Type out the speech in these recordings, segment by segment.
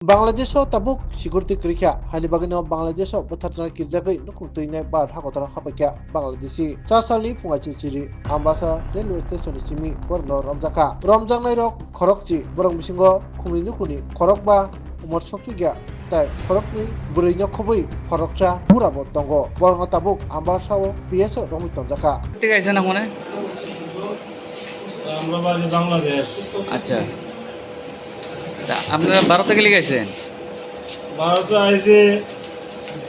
Bangladesh tabuk sikurti krikya halibagino Bangladesh butharjana kirjakai nukungtuine bar hakotara hapakya Bangladeshi chasali fungachi chiri ambasa railway station simi borno ramjaka ramjangnai rok khorokchi borong bisingo khumni nukuni khorokba umor sokchugya tai khorokni burino khobui khorokcha burabo tongo borong tabuk ambasao PSO rongmi tongjaka ঠিক আছে না মনে আমরা বাড়ি বাংলাদেশ। আচ্ছা তা আপনারা ভারতে গেলে গেছেন ভারতে আইসি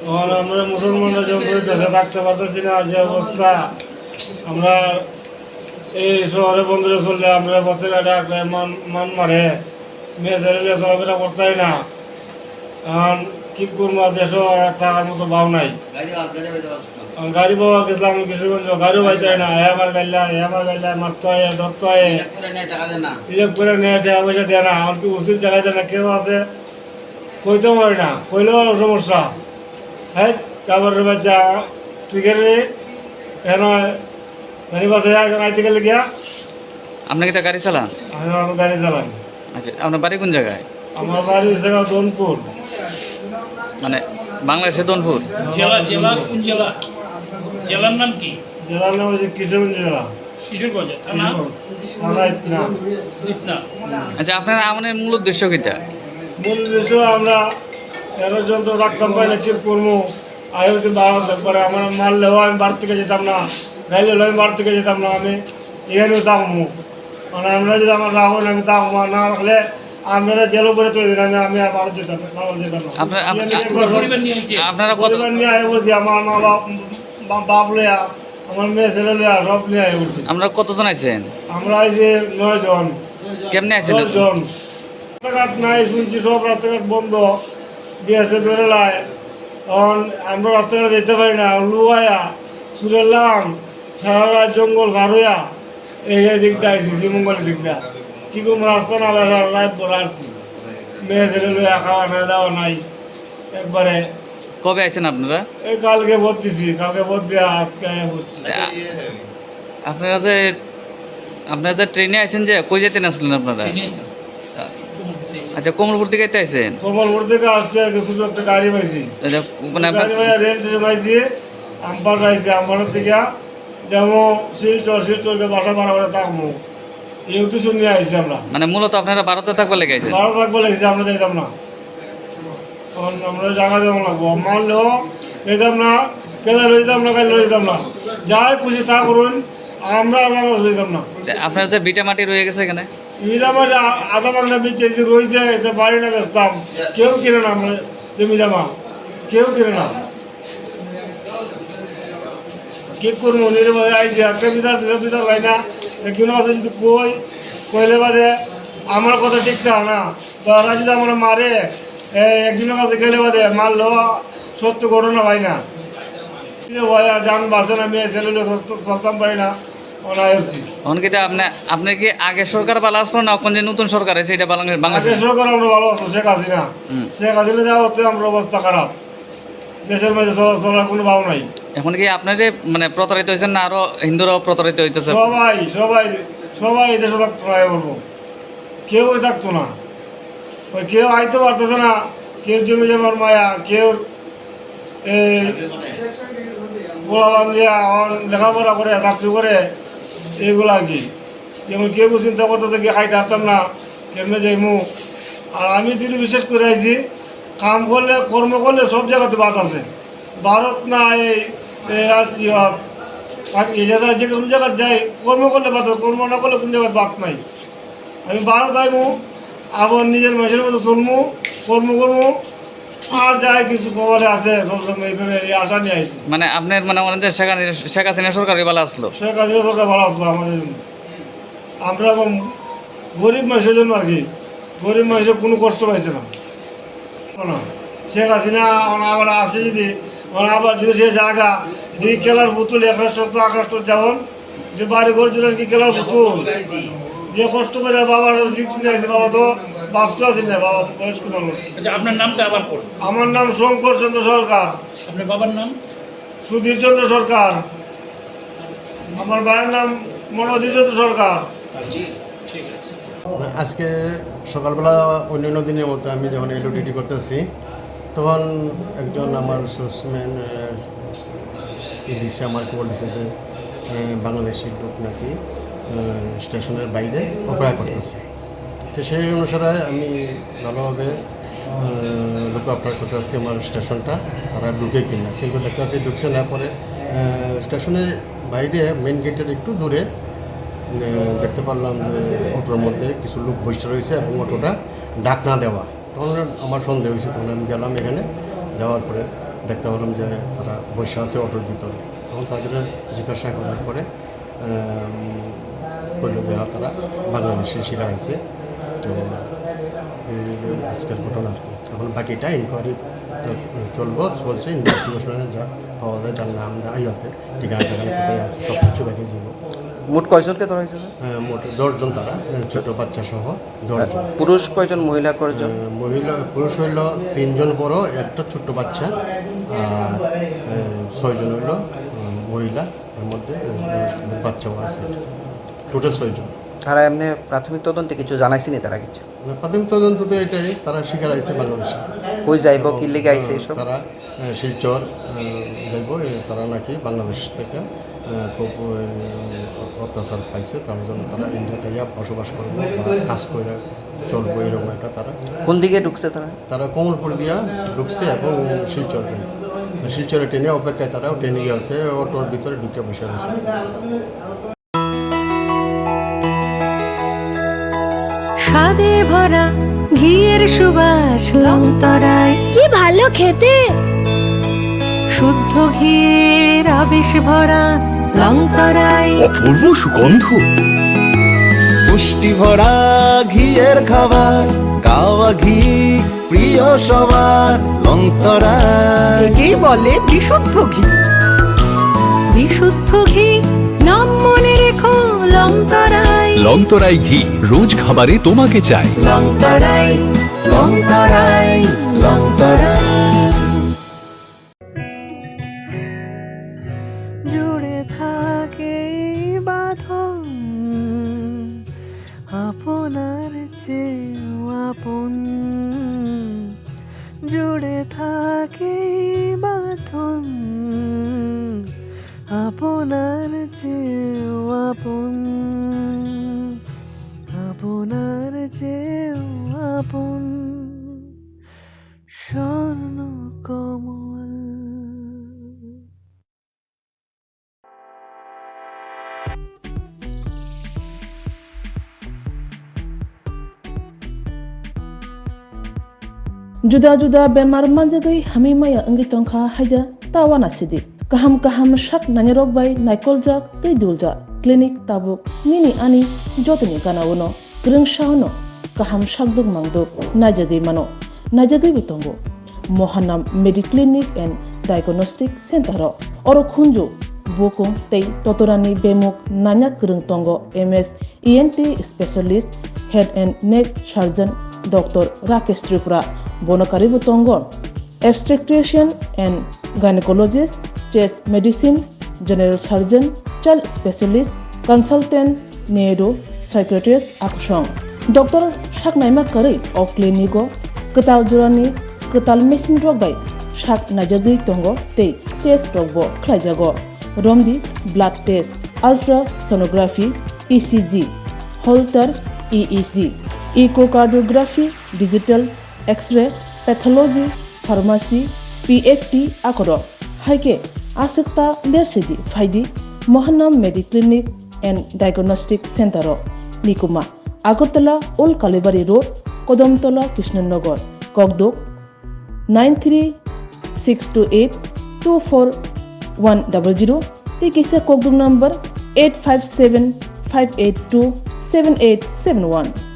তখন আমরা মুসলমানরা যখন দেশে থাকতে পারতেছি না, যে অবস্থা আমরা এই শহরে বন্ধুরে চললে আমরা পথে ডাকলে মান মারে মেয়ে ছেলে চলাফেরা করতেই না। এখন কি করবো, দেশও থাকার মতো ভাব নাই। গাড়ি পাওয়া গেছিলাম কিশোরগঞ্জ, গাড়িও পাইতে না। আমার গাইলা মারতে হয়, ধরতে হয়, রিজার্ভ করে নেয়, টাকা পয়সা দেয় না। আমার কি উচিত জায়গায় দেয় না, কেউ আছে কইতেও পারে না, কইলেও সমস্যা। হ্যাঁ কাবারের বাচ্চা তুই গেলে কেন গাড়ি বাসে আইতে গেলে গিয়া আপনি কি তা গাড়ি চালান? আমি গাড়ি চালাই। আচ্ছা আপনার বাড়ি কোন জায়গায়? আমার বাড়ি জায়গা দনপুর, মানে বাংলাদেশের দনপুর। জেলা জেলা কোন জেলা? জেলার নাম কি? জেলার নাম হচ্ছে কিশোরগঞ্জ জেলা। কিশোরগঞ্জ থানা থানা ইতনা। ইতনা। আচ্ছা আপনার আমাদের মূল উদ্দেশ্য কিটা? মূল উদ্দেশ্য আমরা এর যন্ত্র রাখতাম পাইলে চেক করবো। আয়োজন পরে আমার মারলেও আমি বাড়ি থেকে যেতাম না, গাইলেও আমি বাড়ি থেকে যেতাম না, আমি এখানেও থাকবো। মানে আমরা যদি আমার রাখুন আমি থাকবো, না রাখলে আপনারা জেলও করে তৈরি দিন, আমি আর ভারত যেতাম না। আপনারা কত পরিবার নিয়ে আয় বলছি, আমার মা বাপ লইয়া, আমার মেয়ে ছেলে লইয়া, সব নিয়ে আয় বলছি। আপনারা কতজন আছেন? আমরা আইছি 9 জন, কেমনে আছেন? 10 জন। রাস্তাঘাট নাই, শুনছি সব রাস্তাঘাট বন্ধ দিয়েছে বেরোলায়। তখন আমরা রাস্তাঘাটে যেতে পারি না, লুয়াইয়া সুরেলাম সারা রাত জঙ্গল ঘাড়ইয়া এই দিকটা আইসি, শ্রীমঙ্গলের দিকটা। কি করবো, রাস্তা না রাত ভরে আসছি, মেয়ে ছেলে লইয়া, খাওয়া না দাওয়া নাই একবারে। কবে আছেন আপনারা? এই কালকে ভোট দিছি, কালকে ভোট দিয়ে আজকে বুঝছি। আপনারা যে ট্রেনে আছেন, যে কই যেতেন আসলেন আপনারা? আচ্ছা কোমরপুর থেকে আছেন? কমলপুর থেকে আসছে, কিছু একটা গাড়ি পাইছি, আচ্ছা মানে গাড়ি ভাইয়া রেল স্টেশন পাইছি, আম্পার আইছি, আম্পারের থেকে যেমন শিলচরকে বাসা ভাড়া করে থাকবো, এই উদ্দেশ্য নিয়ে আইছি আমরা। মানে মূলত আপনারা ভারতে থাকবার লেগে আছেন? ভাড়া থাকবো লেগেছি, আমরা যাইতাম না। তখন আমরা জায়গা দেবো লাগবো, মানলেও যেতাম না, কেদার লইতাম না, কাল লইতাম না, যাই খুশি তা করুন, আমরা লইতাম না। আপনার যে বিটা মাটি রয়ে গেছে এখানে, মিলামার আধা বাংলা বেঁচে রয়েছে, এটা বাড়ি না বেচতাম, কেউ কিনে না। আমরা জমি জামা কেউ কিনে না, কি করবো, নির্ভয় আইছে। একটা বিচার ভাই না, একজন আছে যদি কইলে বাদে আমার কথা ঠিকঠাক না, তারা যদি আমরা মারে, একজনের কাছে গেলে বাদে মারলো সত্য ঘটনা ভাই না, যান বাসে না, মেয়ে ছেলে চলতাম পারি না। আপনার কি আগে সরকার ভালো আসলো না এখন যে নতুন সরকার আছে এটা বাংলাদেশ সরকার আমরা ভালো আছো, শেখ হাসিনা যাওয়া হতে আমরা অবস্থা খারাপ, দেশের মাঝে চলার কোনো ভাব নাই। এখন কি আপনার মানে প্রতারিত হয়েছেন না আরো হিন্দুরাও প্রতারিত হইতেছে? সবাই সবাই সবাই দেশে থাকতো না, বলবো কেউ থাকতো না, ওই কেউ আইতে পারতেছে না, কেউ জমি জমার মায়া, কেউ পোলা বান্ধিয়া লেখাপড়া করে, চাকরি করে, এইগুলা আর কি। যেমন কেউ চিন্তা করতে গিয়ে খাইতে পারতাম না, কেমনে যাইমু। আর আমি দিদি বিশেষ করে আইছি, কাম করলে কর্ম করলে সব জায়গাতে বাদ আছে, ভারত না এই যে কোন জায়গায় যাই, কর্ম করলে বাদ, কর্ম না করলে কোন জায়গায় বাদ নাই। আমি ভারত আইমু, আবার নিজের মাসের মতো চলমু, কর্ম করবো, আর যাই কিছু খবরে আছে সবসময় এইভাবে আশা নিয়ে আইছি। মানে আপনার মানে মনে হয় শেখ হাসিনা সরকারই ভালো আসলো? শেখ হাসিনা সরকার ভালো আসলো আমাদের জন্য। আমরা এখন গরিব মানুষের জন্য আর কি, গরিব মানুষের কোনো কষ্ট পাইছে না। শেখ হাসিনা আবার আসে যদি, আবার যদি সে জায়গা যদি খেলার পুতুল 1 যেমন যে বাড়ি ঘর জুড়ে কি খেলার পুতুল, যে কষ্ট করে বাবার রিক্স নিয়ে আছে, বাবা তো বাস্তু আছে না, বাবা বয়স্ক মানুষ। আচ্ছা আপনার নামটা আবার পড়ুন। আমার নাম শঙ্কর চন্দ্র সরকার। আপনার বাবার নাম? সুধীর চন্দ্র সরকার। আমার ভাইয়ের নাম মনোধীর চন্দ্র সরকার। ঠিক আছে। আজকে সকালবেলা অন্যান্য দিনের মতো আমি যখন এলওডিটি করতেছি তখন একজন আমার সোর্সম্যান দিচ্ছে, আমার খবর দিচ্ছে যে বাংলাদেশি লোক নাকি স্টেশনের বাইরে অপেক্ষা করতেছে। তো সেই অনুসারে আমি ভালোভাবে লোক অপেক্ষা করতে পারছি আমার স্টেশনটা তারা ঢুকে কিনা, কিন্তু দেখতে পাচ্ছি ঢুকছে না। পরে স্টেশনের বাইরে মেন গেটের একটু দূরে দেখতে পারলাম যে অটোর মধ্যে কিছু লোক বসে রয়েছে এবং অটোটা ডাক না দেওয়া। তখন আমার সন্দেহ হয়েছে, তখন আমি গেলাম এখানে, যাওয়ার পরে দেখতে পেলাম যে তারা বসে আছে অটোর ভিতরে। তখন তাদের জিজ্ঞাসা করার পরে করল যে তারা বাংলাদেশে শিকার আছে। তো আজকের ঘটনা আর কি। এখন বাকিটা ইনকোয়ারি চলছে, ইনভেস্টিগেশনে যা পাওয়া যায় তার নাম ইয়েতে ঠিকানা কোথায় আছে সব কিছু দেখে যাব। মোট কয়জনকে ধরা হয়েছে? মোট 10 জন, তারা ছোট বাচ্চা সহ 10 জন। পুরুষ কয়জন, মহিলা কয়জন? পুরুষ হইল 3 জন বড়, একটা ছোট্ট বাচ্চা, আর 6 জন হইল মহিলা, এর মধ্যে বাচ্চাও আছে, টোটাল 6 জন। তারা এমনি প্রাথমিক তদন্তে কিছু জানাইছিনি? তারা কিছু প্রাথমিক তদন্ত তো এটাই, তারা শিকার আইছে বাংলাদেশে। কই যাইব, কি লেগে আইছে এইসব? তারা শিলচর যাইব, তারা নাকি বাংলাদেশ থেকে খুব অত্যাচার পাইছে, তার জন্য তারা ইন্ডিয়াতে বসবাস করবো বা কাজ করে চলবো, এরকম একটা। তারা কোন দিকে ঢুকছে? তারা কমলপুর দিয়া ঢুকছে এবং শিলচরে ট্রেনে অপেক্ষায় তারা ট্রেনে গিয়ে অটোর ভিতরে ঢুকে বসে রয়েছে। স্বাদে ভরা ঘিয়ের সুবাস লংতরায়, কি ভালো খেতে। শুদ্ধ ঘিয়ের আবেশ ভরা লংতরায়, অপূর্ব সুগন্ধ, পুষ্টি ভরা ঘিয়ের খাবার, গাওয়া ঘি প্রিয় সবার লংতরায়। একেই বলে বিশুদ্ধ ঘি। বিশুদ্ধ ঘি নাম মনে রেখো লংতরায়। লংতরাই ঘি রোজ খাবারে তোমাকে চাই। লংতরায়, লংতরায়, লংতরায়। জুড়ে থাকে বাঁধন আপনার চেয়েও আপন, জুড়ে থাকে বাঁধন আপনার চেয়েও আপন, আপনার চেয়েও আপন স্বর্ণ কমল। Juda-juda bemar manjagai hami maya anggi tongkha haida tawana sidi. Kaham shak nanyarok bai naikolja tei dulja. Klinik tabuk nini ani jotoni kanawono. Greng shaono kaham shakduk mangduk najagai mano. Najagai bitongo. Mohanam Mediclinic and Diagnostic Center oro khunju bokong tei totorani bemuk nanyak greng tongo MS ENT specialist head and neck surgeon Dr. Rakesh Tripura Bonokari Butongo, obstetrician and gynecologist, chest medicine, general surgeon, child specialist, consultant, neuro, psychiatrist, akshong. Dr. Shaknaima Kari of Clinico, Ketal Jurani, Ketal Machine Drug by Shak Najagi Tongo, Te, Test Rogbo, Klajago, Romdi, blood test, ultrasonography, ECG, Holter, EEG. Echocardiography, digital, X-ray, pathology, pharmacy, PFT akoro. Haike asikta dersidi faidi Mohanam Mediclinic and Diagnostic Center Nikuma Agartala Old Kalibari Road, Kodamtola, Krishnanagar, Kogdok 93-628-24100. Tikisa Kogdok number 857-582-7871.